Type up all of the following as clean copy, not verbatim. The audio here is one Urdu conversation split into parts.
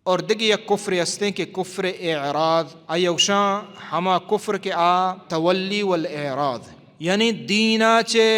اور دیگه یک کفر هستیں کہ کفر اعراض، ایوشا ہما کفر کے تولی والاعراض، یعنی دینا چے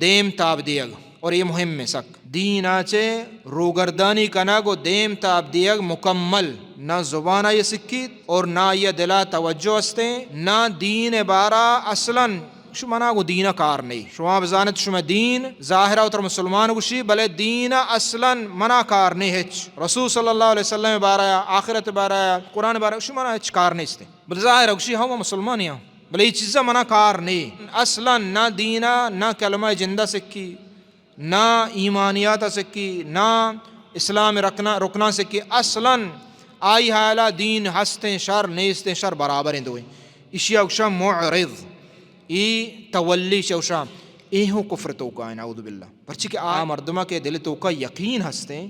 دیم تاب دیگ، اور یہ مہم ہے سک دینا چے روگردانی کنا گو دیم تاب دیگ مکمل، نہ زبانہ یہ سکیت اور نہ یہ دلا توجہ ہستیں، نہ دین بارا اصلاً شما گو دین کار نہیں، شما بزانت شما دین ظاہرہ اتر مسلمان گوشی بلے دین اصلا منا کار نہیں ہچ، رسول صلی اللہ علیہ وسلم بارا آخرت بارا قرآن بارا شما ہچ کار نہیں استے، بل ظاہرہ گوشی ہوا مسلمان یا بلے یہ چیزا منا کار نہیں، اصلا نہ دینا نہ کلمہ جندہ سکی، نہ ایمانیات سکی، نہ اسلام رکنا سکی، اصلا آئی حالہ دین ہستیں شر نیستیں شر برابر ہیں دوئیں، اشیاء اکشا معرض ای تولی شوشا ایہو کفر توقع ہے، نعوذ باللہ، پرچہ کہ مردمہ کے دل توقع یقین ہستیں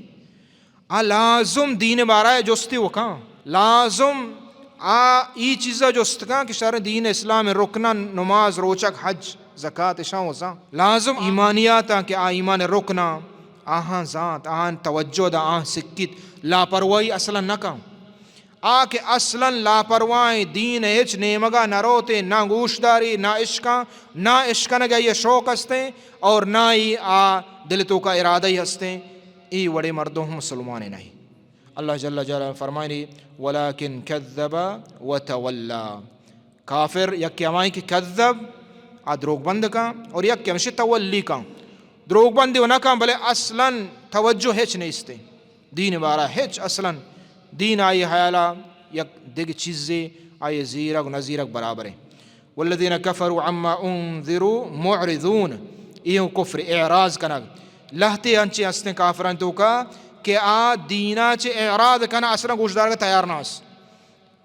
لازم دین بارہ جستی وکاں، لازم ای چیزا جستگاں کہ شر دین اسلام رکنا نماز روچک حج زکاة شاں وزاں، لازم ایمانیاتا کہ ایمان رکنا آہاں ذات آہاں توجہ دا آہاں سکت لاپرواہی اصلا نہ کام، کہ اصلا لاپرواہیں دین ہچ نیمگا نہ روتے، نہ گوشداری، نہ عشقاں، نہ عشقہ نگا یہ شوق ہستیں اور نہ ہی دلتوں کا ارادہ ہی ہستیں، ای وڑے مردوں مسلمان نہیں۔ اللہ جل جلالہ فرمائنی ولیکن کذب وتولا، کافر یک ہمائیں کہ کذب دروگ بند کا، اور یک ہمشہ تولی کا، دروگ بندی نہ کا بلے اصلا توجہ ہچ نہیں استے دین بارا ہچ، اصلا دین آئی حیالہ یک دیگ چیزیں آئی زیرک و نزیرک برابر ہیں۔ والذین کفروا عما انذروا معرضون، یہ کفر اعراض کنگ لہتے ہنچے ہستیں کافران تو کا کہ دینا چے اعراض کنا اصلا گوشدار کا تیار ناس،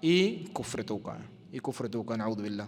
یہ کفر تو کا ہے، یہ کفر تو کا، نعوذ باللہ۔